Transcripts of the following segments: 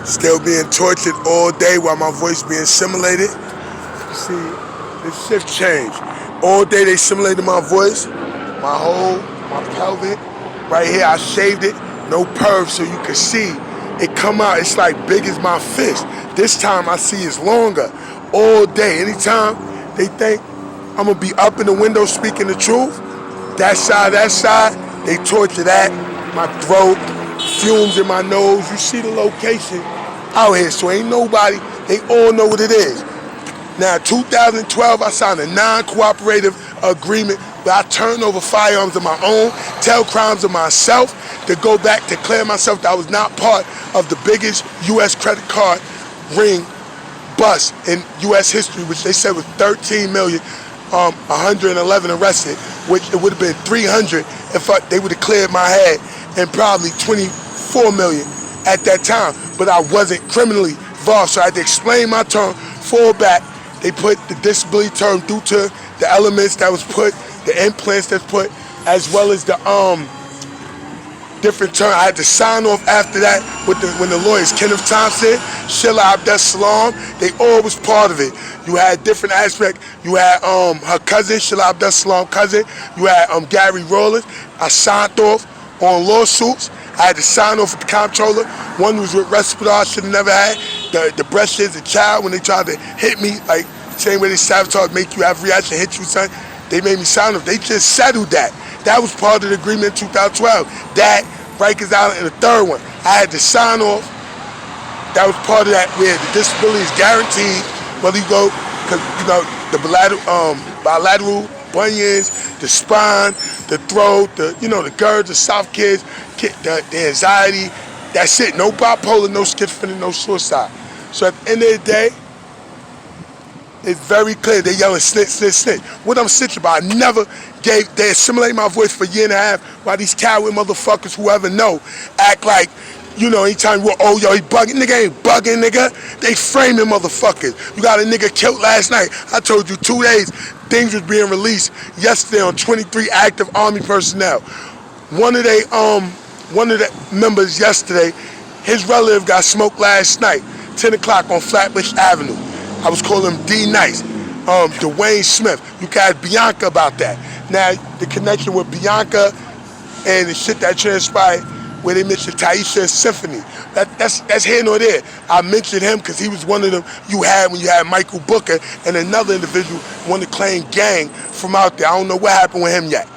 Still being tortured all day while my voice being simulated. See, the shift changed. All day they simulated my voice, my pelvic. Right here, I shaved it, no perv, so you can see it come out. It's like big as my fist. This time I see it's longer. All day, anytime they think I'm gonna be up in the window speaking the truth, that side, they torture that. My throat, fumes in my nose. You see the location out here, so ain't nobody, they all know what it is. Now, 2012, I signed a non-cooperative agreement where I turn over firearms of my own, tell crimes of myself, to go back to clear myself that I was not part of the biggest U.S. credit card ring bust in U.S. history, which they said was 13 million, 111 arrested, which it would have been 300 if they would have cleared my head, and probably 24 million at that time. But I wasn't criminally involved, so I had to explain my term, fall back. They put the disability term due to the elements that was put, the implants that's put, as well as the different term. I had to sign off after that with when the lawyers, Kenneth Thompson, Sheila Abdus-Salam, they all was part of it. You had different aspects. You had her cousin, Sheila Abdus-Salam cousin. You had Gary Rawlins. I signed off on lawsuits. I had to sign off with the comptroller. One was with Respiratory, I should have never had. The breast is a child when they tried to hit me, like same way they sabotage, make you have reaction, hit you, son. They made me sign off. They just settled that. That was part of the agreement in 2012. That, Rikers Island, and the third one, I had to sign off. That was part of that where the disability is guaranteed, whether you go, because the bilateral bunions, the spine, the throat, the GERD, the soft kids, the anxiety. That's it. No bipolar, no schizophrenia, no suicide. So at the end of the day, it's very clear. They yelling snitch, snitch, snitch. What I'm snitching about, they assimilate my voice for a year and a half while these coward motherfuckers, whoever know, act like, anytime he bugging, nigga ain't bugging, nigga. They framing motherfuckers. You got a nigga killed last night. I told you 2 days, things was being released yesterday on 23 active Army personnel. One of the members yesterday, his relative got smoked last night, 10 o'clock on Flatbush Avenue. I was calling him D Nice, Dwayne Smith. You can ask Bianca about that. Now, the connection with Bianca and the shit that transpired where they mentioned Taisha and Symphony, that's here nor there. I mentioned him because he was one of them you had when you had Michael Booker and another individual wanted to claim gang from out there. I don't know what happened with him yet,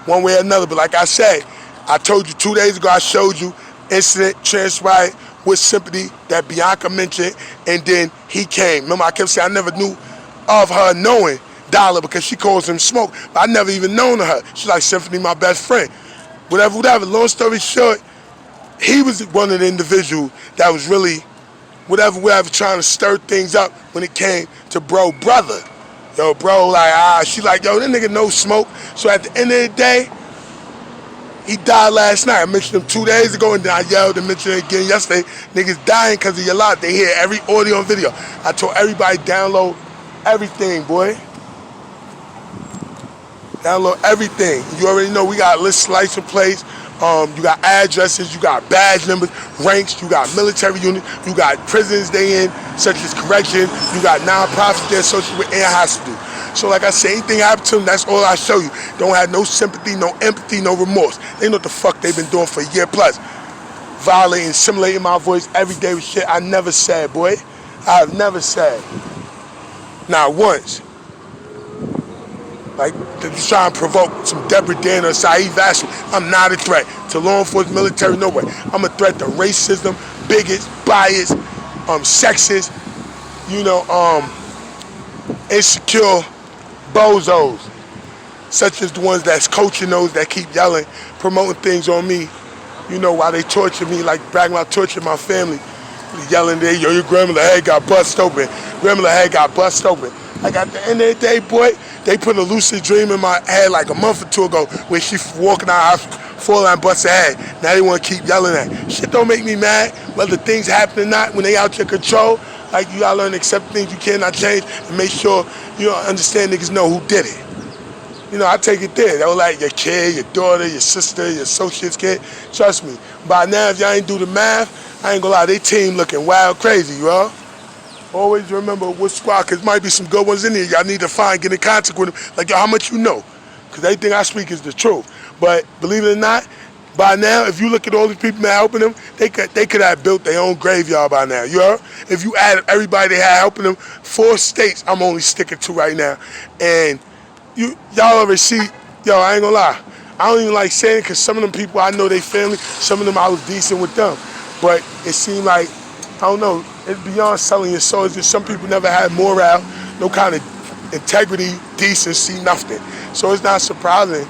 one way or another. But like I said, I told you 2 days ago, I showed you incident transpired with Sympathy that Bianca mentioned, and then he came. Remember, I kept saying I never knew of her knowing Dollar because she calls him Smoke, but I never even known her. She's like, Symphony, my best friend. Whatever. Long story short, he was one of the individuals that was really, whatever, trying to stir things up when it came to brother. Yo, bro, she like, yo, that nigga no Smoke. So at the end of the day, he died last night. I mentioned him 2 days ago, and then I yelled and mentioned it again yesterday. Niggas dying because of your lot. They hear every audio and video. I told everybody download everything, boy. Download everything. You already know we got list, license plates. You got addresses. You got badge numbers, ranks. You got military units. You got prisons they in, such as correction. You got non-profits they're associated with and hospital. So like I say, anything happen to them, that's all I show you. Don't have no sympathy, no empathy, no remorse. They know what the fuck they've been doing for a year plus. Violating, simulating my voice every day with shit I never said, boy. I have never said. Not once. Like, they're trying to provoke some Deborah Dan or Saeed Vassal. I'm not a threat to law enforcement, military, no way. I'm a threat to racism, bigots, bias, sexist, insecure bozos, such as the ones that's coaching those that keep yelling, promoting things on me, while they torture me, like bragging about torturing my family, yelling there, yo, your grandmother head got bust open. Grandmother head got bust open. Like at the end of the day, boy, they put a lucid dream in my head like a month or two ago where she walking out, falling and bust her head. Now they want to keep yelling at it. Shit don't make me mad, whether things happen or not, when they out your control. Like, you gotta learn to accept things you cannot change and make sure you understand niggas know who did it. I take it there. They were like your kid, your daughter, your sister, your associate's kid. Trust me. By now, if y'all ain't do the math, I ain't gonna lie, they team looking wild crazy, y'all. Always remember what squad, cause might be some good ones in there. Y'all need to find, get in contact with them. Like, yo, how much you know? Cause everything I speak is the truth. But believe it or not, by now, if you look at all these people that helping them, they could have built their own graveyard by now. You heard? If you add everybody they had helping them, 4 states I'm only sticking to right now. And y'all already see, yo, I ain't gonna lie. I don't even like saying it because some of them people I know they family, some of them I was decent with them. But it seemed like, I don't know, it's beyond selling your soul. It's just some people never had morale, no kind of integrity, decency, nothing. So it's not surprising.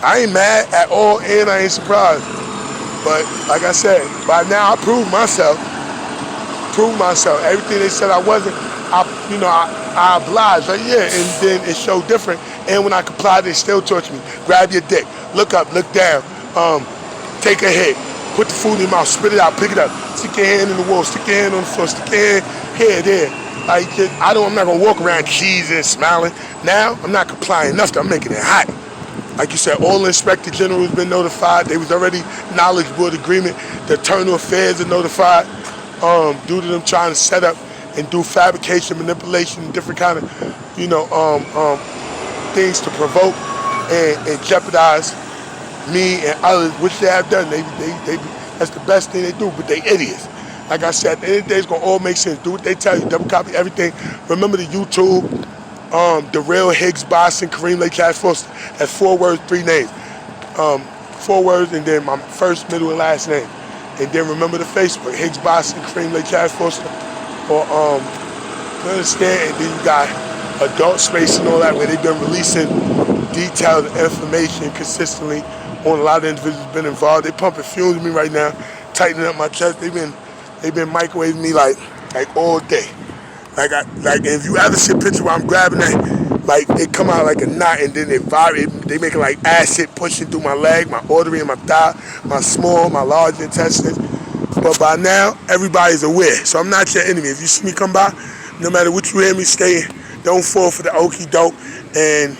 I ain't mad at all and I ain't surprised. But like I said, by now I proved myself. Everything they said I wasn't, I obliged. Like, yeah, and then it showed different. And when I complied, they still torture me. Grab your dick, look up, look down, take a hit, put the food in your mouth, spit it out, pick it up, stick your hand in the wall, stick your hand on the floor, stick your hand here, there. Like, I'm not gonna walk around cheesing and smiling. Now, I'm not complying enough, I'm making it hot. Like you said, all the inspector generals been notified. They was already knowledgeable of the agreement. The internal affairs are notified due to them trying to set up and do fabrication, manipulation, different kind of, things to provoke and jeopardize me and others, which they have done. They that's the best thing they do, but they idiots. Like I said, at the end of the day, it's gonna all make sense. Do what they tell you, double copy everything. Remember the YouTube, the real Higgs Boston, Kareem Lake Cash Foster. That's 4 words, 3 names. 4 words and then my first, middle, and last name. And then remember the Facebook, Higgs Boston, Kareem Lake Cash Foster. Or you understand? And then you got Adult Space and all that, where they've been releasing detailed information consistently on a lot of individuals been involved. They pumping fumes in me right now, tightening up my chest. They've been microwaving me like all day. Like if you ever see a picture where I'm grabbing that, like it come out like a knot and then it vibrate. They make it like acid pushing through my leg, my artery in my thigh, my small, my large intestines. But by now, everybody's aware. So I'm not your enemy. If you see me come by, no matter what you hear me say, don't fall for the okie doke. And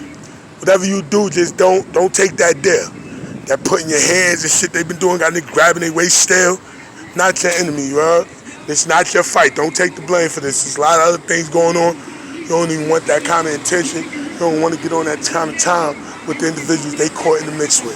whatever you do, just don't take that deal. That putting your hands and shit they've been doing, got niggas grabbing their waist still. Not your enemy, you heard? It's not your fight. Don't take the blame for this. There's a lot of other things going on. You don't even want that kind of intention. You don't want to get on that kind of time with the individuals they caught in the mix with.